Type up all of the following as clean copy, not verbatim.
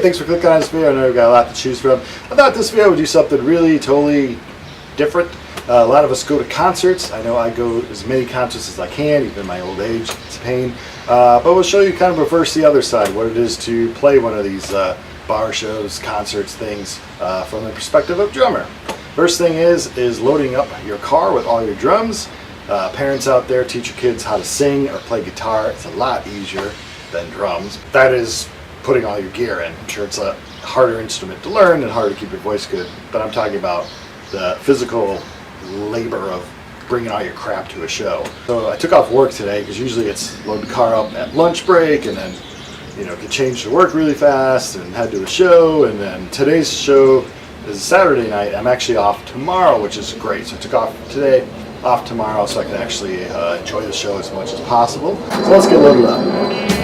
thanks for clicking on this video. I know we've got a lot to choose from. I thought this video would do something really totally different. A lot of us go to concerts. I know I go as many concerts as I can, even in my old age. It's a pain. But we'll show you kind of reverse the other side, what it is to play one of these bar shows, concerts, things from the perspective of a drummer. First thing is loading up your car with all your drums. Parents out there, teach your kids how to sing or play guitar. It's a lot easier than drums. That is putting all your gear in. I'm sure it's a harder instrument to learn and harder to keep your voice good, but I'm talking about the physical labor of bringing all your crap to a show. So I took off work today because usually it's load the car up at lunch break and then get changed to work really fast and head to a show. And then today's show is Saturday night. I'm actually off tomorrow, which is great. So I took off today, off tomorrow, so I can actually enjoy the show as much as possible. So let's get loaded up.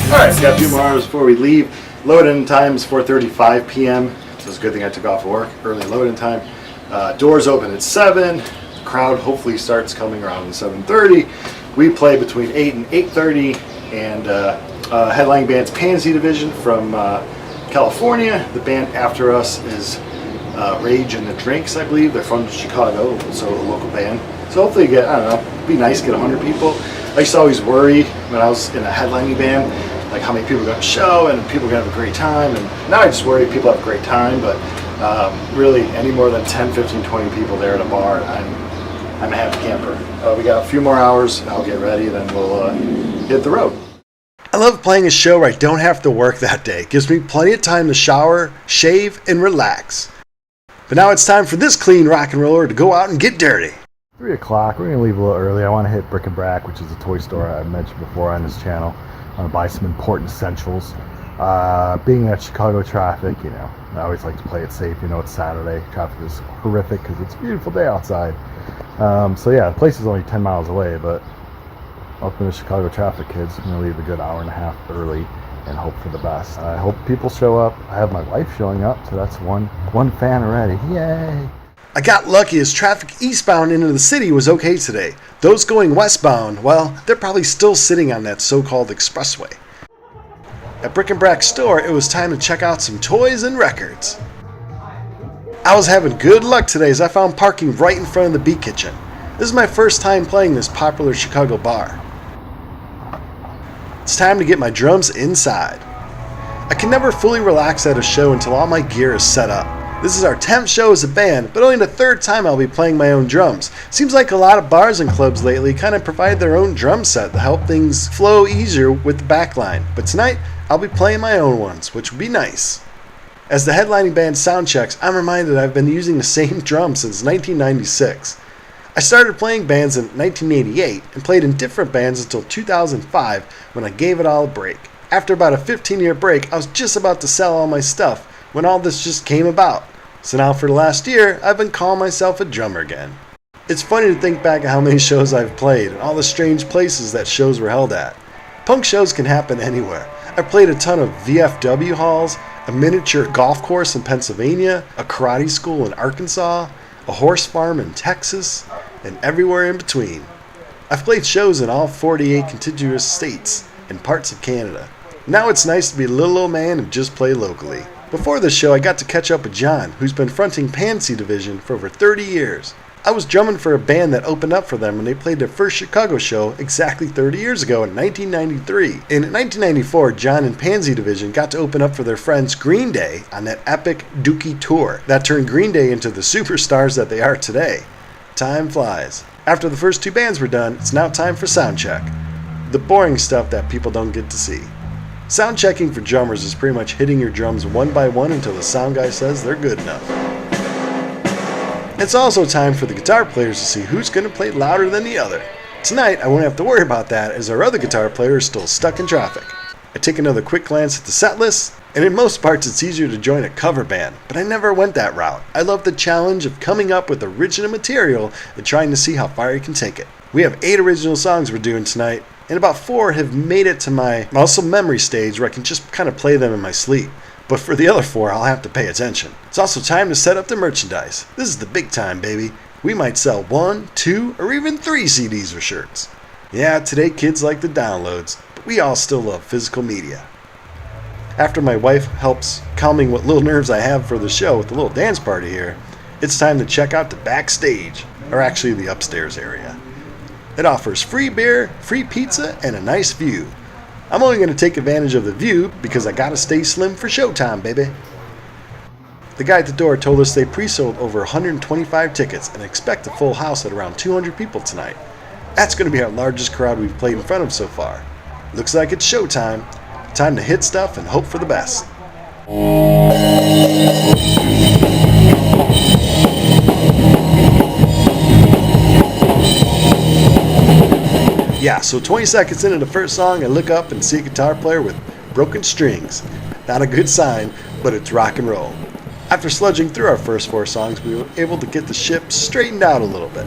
Alright, so got a few more hours before we leave. Load-in time is 4:35 p.m. So it's a good thing I took off work. Early load-in time. Doors open at 7. The crowd hopefully starts coming around 7:30. We play between 8 and 8:30. And headlining band's Pansy Division from California. The band after us is Rage and the Drinks, I believe. They're from Chicago, so a local band. So hopefully you get, I don't know, it'd be nice to get 100 people. I used to always worry when I was in a headlining band, like how many people are going to show and people are going to have a great time. And now I just worry people have a great time, but really any more than 10, 15, 20 people there at a bar, I'm a happy camper. We got a few more hours. I'll get ready, then we'll hit the road. I love playing a show where I don't have to work that day. It gives me plenty of time to shower, shave, and relax. But now it's time for this clean rock and roller to go out and get dirty. 3 o'clock, we're going to leave a little early. I want to hit Brick and Brack, which is a toy store I've mentioned before on this channel. I want to buy some important essentials. Being that Chicago traffic, I always like to play it safe. It's Saturday. Traffic is horrific because it's a beautiful day outside. So yeah, the place is only 10 miles away, but welcome to Chicago traffic, kids. I'm going to leave a good hour and a half early and hope for the best. I hope people show up. I have my wife showing up, so that's one fan already. Yay! I got lucky as traffic eastbound into the city was okay today. Those going westbound, well, they're probably still sitting on that so-called expressway. At Brick and Brack store, it was time to check out some toys and records. I was having good luck today as I found parking right in front of the Beat Kitchen. This is my first time playing this popular Chicago bar. It's time to get my drums inside. I can never fully relax at a show until all my gear is set up. This is our 10th show as a band, but only the 3rd time I'll be playing my own drums. Seems like a lot of bars and clubs lately kind of provide their own drum set to help things flow easier with the backline. But tonight, I'll be playing my own ones, which would be nice. As the headlining band sound checks, I'm reminded I've been using the same drums since 1996. I started playing bands in 1988 and played in different bands until 2005 when I gave it all a break. After about a 15-year break, I was just about to sell all my stuff when all this just came about. So now for the last year, I've been calling myself a drummer again. It's funny to think back at how many shows I've played and all the strange places that shows were held at. Punk shows can happen anywhere. I've played a ton of VFW halls, a miniature golf course in Pennsylvania, a karate school in Arkansas, a horse farm in Texas, and everywhere in between. I've played shows in all 48 contiguous states and parts of Canada. Now it's nice to be a little old man and just play locally. Before this show, I got to catch up with John, who's been fronting Pansy Division for over 30 years. I was drumming for a band that opened up for them when they played their first Chicago show exactly 30 years ago in 1993. In 1994, John and Pansy Division got to open up for their friends Green Day on that epic Dookie tour that turned Green Day into the superstars that they are today. Time flies. After the first 2 bands were done, it's now time for sound check. The boring stuff that people don't get to see. Sound checking for drummers is pretty much hitting your drums one by one until the sound guy says they're good enough. It's also time for the guitar players to see who's going to play louder than the other. Tonight, I won't have to worry about that as our other guitar player is still stuck in traffic. I take another quick glance at the set list, And in most parts it's easier to join a cover band, but I never went that route. I love the challenge of coming up with original material and trying to see how far you can take it. We have 8 original songs we're doing tonight, and about 4 have made it to my muscle memory stage where I can just kind of play them in my sleep. But for the other 4, I'll have to pay attention. It's also time to set up the merchandise. This is the big time, baby. We might sell 1, 2, or even 3 CDs or shirts. Yeah, today kids like the downloads, but we all still love physical media. After my wife helps calming what little nerves I have for the show with a little dance party here, it's time to check out the backstage, or actually the upstairs area. It offers free beer, free pizza, and a nice view. I'm only going to take advantage of the view because I gotta stay slim for showtime, baby. The guy at the door told us they pre-sold over 125 tickets and expect a full house at around 200 people tonight. That's going to be our largest crowd we've played in front of so far. Looks like it's showtime. Time to hit stuff and hope for the best. Yeah, so 20 seconds into the first song, I look up and see a guitar player with broken strings. Not a good sign, but it's rock and roll. After sludging through our first 4 songs, we were able to get the ship straightened out a little bit.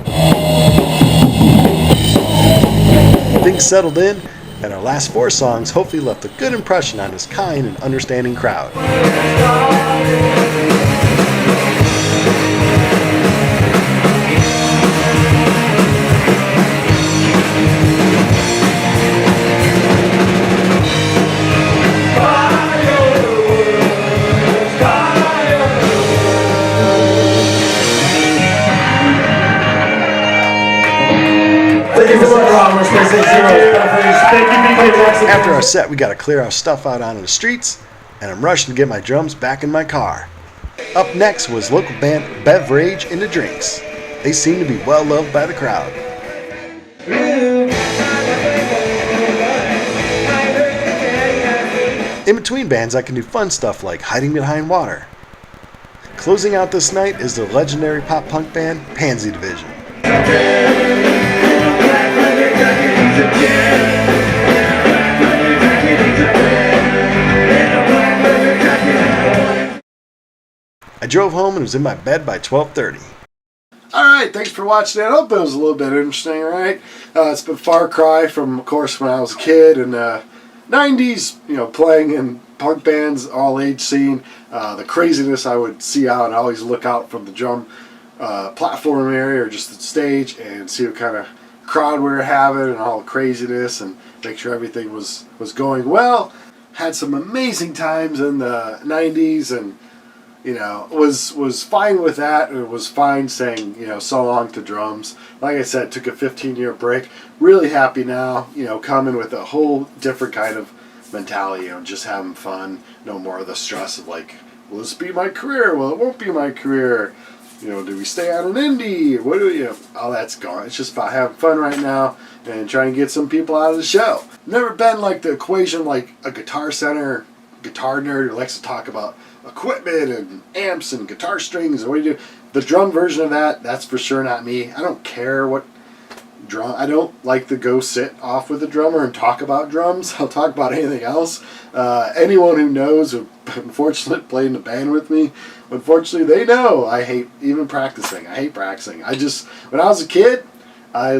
Things settled in, and our last 4 songs hopefully left a good impression on this kind and understanding crowd. After our set, we got to clear our stuff out onto the streets, and I'm rushing to get my drums back in my car. Up next was local band Beverage Into Drinks. They seem to be well loved by the crowd. In between bands, I can do fun stuff like hiding behind water. Closing out this night is the legendary pop punk band Pansy Division. I drove home and was in my bed by 12:30. Alright, thanks for watching that. I hope it was a little bit interesting, alright? It's been far cry from, of course, when I was a kid and 90s, playing in punk bands, all age scene. The craziness I would see out, I always look out from the drum platform area or just the stage and see what kind of crowd we were having and all the craziness and make sure everything was going well. Had some amazing times in the 90s and was fine with that, and it was fine saying, so long to drums. Like I said, took a 15-year break. Really happy now, coming with a whole different kind of mentality, just having fun. No more of the stress of like, will this be my career? Well, it won't be my career. Do we stay on an indie? What do all that's gone. It's just about having fun right now and trying to get some people out of the show. Never been like the equation like a guitar center, guitar nerd who likes to talk about equipment and amps and guitar strings and what do you do. The drum version of that's for sure not me. I don't care what drum. I don't like to go sit off with a drummer and talk about drums. I'll talk about anything else. Anyone who knows, who unfortunately played in the band with me, unfortunately they know I hate even practicing. I hate practicing. When I was a kid, I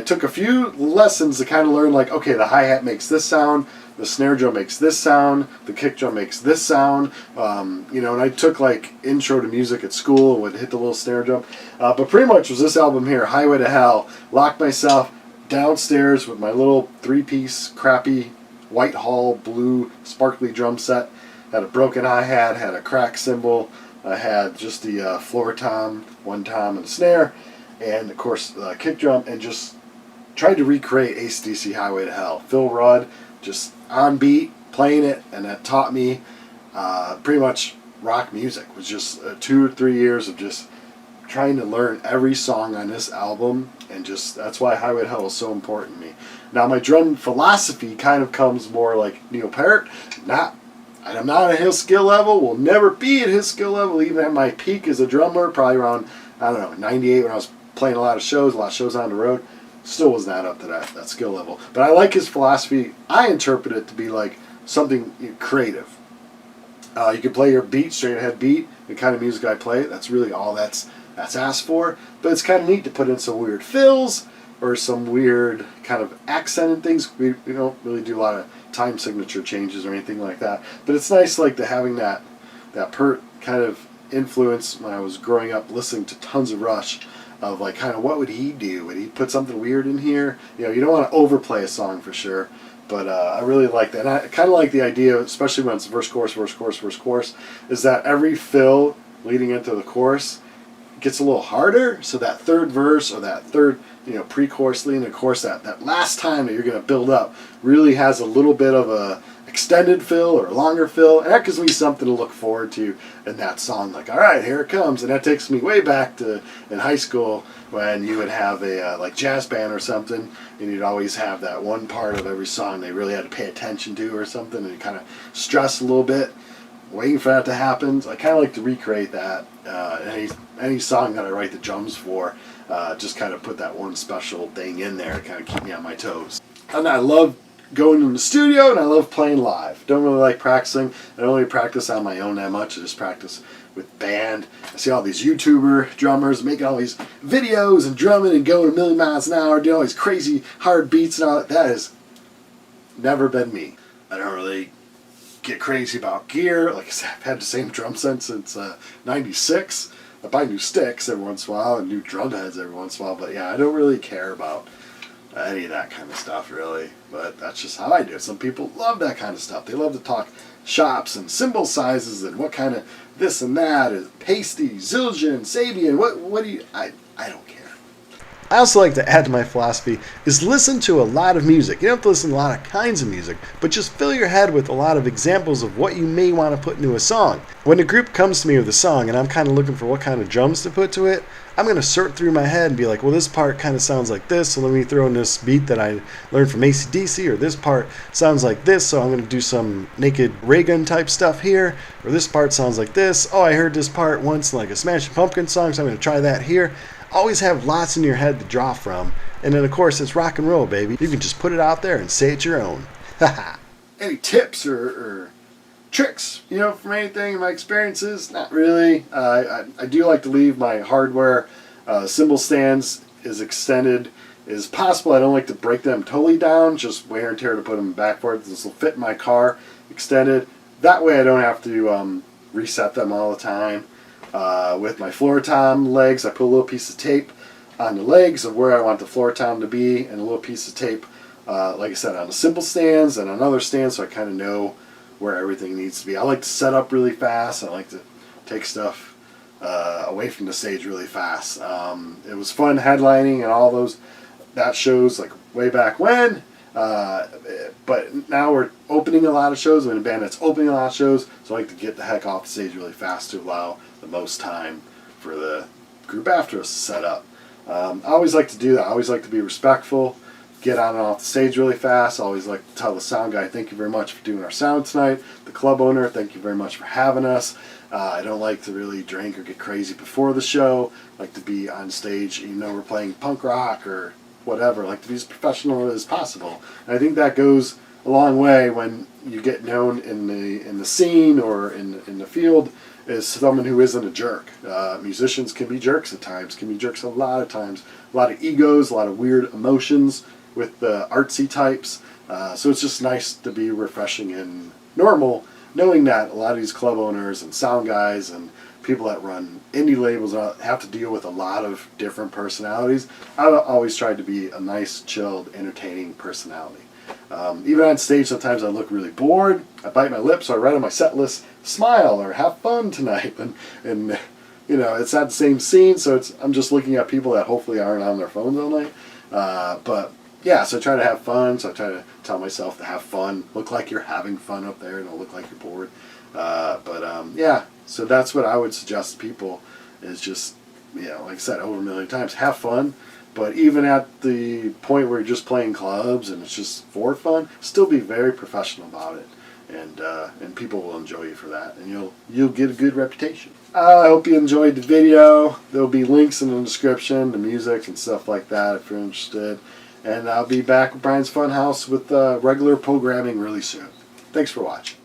took a few lessons to kind of learn like, okay, the hi-hat makes this sound, the snare drum makes this sound, the kick drum makes this sound, and I took like intro to music at school and would hit the little snare drum. But pretty much was this album here, Highway to Hell. Locked myself downstairs with my little 3-piece crappy white hall blue sparkly drum set. Had a broken hi-hat, had a crack cymbal, I had just the floor tom, one tom and a snare, and of course the kick drum, and just tried to recreate AC/DC Highway to Hell. Phil Rudd, just on beat, playing it, and that taught me pretty much rock music. It was just 2 or 3 years of just trying to learn every song on this album, and just that's why Highway to Hell is so important to me. Now my drum philosophy kind of comes more like Neil Peart. I'm not at his skill level, will never be at his skill level, even at my peak as a drummer, probably around, 98 when I was playing a lot of shows on the road. Still was not up to that skill level. But I like his philosophy. I interpret it to be like something creative. You can play your beat, straight ahead beat, the kind of music I play. That's really all that's asked for. But it's kind of neat to put in some weird fills or some weird kind of accented things. We don't really do a lot of time signature changes or anything like that. But it's nice like to having that pert kind of influence when I was growing up listening to tons of Rush of like kind of what would he do? Would he put something weird in here? You know, you don't want to overplay a song for sure. But I really like that. And I kind of like the idea, especially when it's verse, chorus, verse, chorus, verse, chorus, is that every fill leading into the chorus gets a little harder. So that third verse or that third, pre-chorus leading into chorus, that last time that you're going to build up really has a little bit of a extended fill or a longer fill. And that gives me something to look forward to in that song. Like, all right, here it comes. And that takes me way back to in high school when you would have a like jazz band or something, and you'd always have that one part of every song they really had to pay attention to or something, and you kind of stress a little bit, waiting for that to happen. So I kind of like to recreate that. Any song that I write the drums for, just kind of put that one special thing in there to kind of keep me on my toes. And I love going in the studio, and I love playing live. Don't really like practicing. I don't really practice on my own that much. I just practice with band. I see all these YouTuber drummers making all these videos and drumming and going a million miles an hour, doing all these crazy hard beats and all that. That has never been me. I don't really get crazy about gear. Like I said, I've had the same drum set since '96. I buy new sticks every once in a while and new drum heads every once in a while, but yeah, I don't really care about any of that kind of stuff really, but that's just how I do it. Some people love that kind of stuff. They love to talk shops and cymbal sizes and what kind of this and that is pasty, Zildjian, Sabian. What do you? I don't care. I also like to add to my philosophy is listen to a lot of music. You don't have to listen to a lot of kinds of music, but just fill your head with a lot of examples of what you may want to put into a song. When a group comes to me with a song and I'm kind of looking for what kind of drums to put to it, I'm going to sort through my head and be like, well, this part kind of sounds like this, so let me throw in this beat that I learned from AC/DC, or this part sounds like this, so I'm going to do some Naked Raygun type stuff here, or this part sounds like this. Oh, I heard this part once in like a Smashing Pumpkins song, so I'm going to try that here. Always have lots in your head to draw from. And then, of course, it's rock and roll, baby. You can just put it out there and say it's your own. Any tips or tricks, from anything in my experiences? Not really. I do like to leave my hardware cymbal stands as extended as possible. I don't like to break them totally down, just wear and tear to put them backwards. This will fit in my car extended. That way I don't have to reset them all the time. With my floor tom legs, I put a little piece of tape on the legs of where I want the floor tom to be, and a little piece of tape, like I said, on the cymbal stands and on other stands, so I kind of know where everything needs to be. I like to set up really fast. I like to take stuff away from the stage really fast. It was fun headlining and all that shows like way back when. But now we're opening a lot of shows. I'm in a band that's opening a lot of shows, so I like to get the heck off the stage really fast to allow the most time for the group after us to set up. I always like to do that. I always like to be respectful, get on and off the stage really fast. I always like to tell the sound guy, thank you very much for doing our sound tonight. The club owner, thank you very much for having us. I don't like to really drink or get crazy before the show. I like to be on stage, we're playing punk rock or whatever. I like to be as professional as possible. And I think that goes a long way when you get known in the scene or in the field as someone who isn't a jerk. Musicians can be jerks at times, can be jerks a lot of times. A lot of egos, a lot of weird emotions with the artsy types. So it's just nice to be refreshing and normal, knowing that a lot of these club owners and sound guys and people that run indie labels have to deal with a lot of different personalities. I've always tried to be a nice, chilled, entertaining personality. Even on stage, sometimes I look really bored. I bite my lips, so I write on my set list, smile or have fun tonight. And it's not the same scene, so I'm just looking at people that hopefully aren't on their phones all night. But yeah, so I try to have fun, so I try to tell myself to have fun. Look like you're having fun up there, don't look like you're bored. Yeah, so that's what I would suggest to people is just, like I said over a million times, have fun. But even at the point where you're just playing clubs and it's just for fun, still be very professional about it, and people will enjoy you for that, and you'll get a good reputation. I hope you enjoyed the video. There'll be links in the description, the music and stuff like that if you're interested. And I'll be back with Brian's Funhouse with regular programming really soon. Thanks for watching.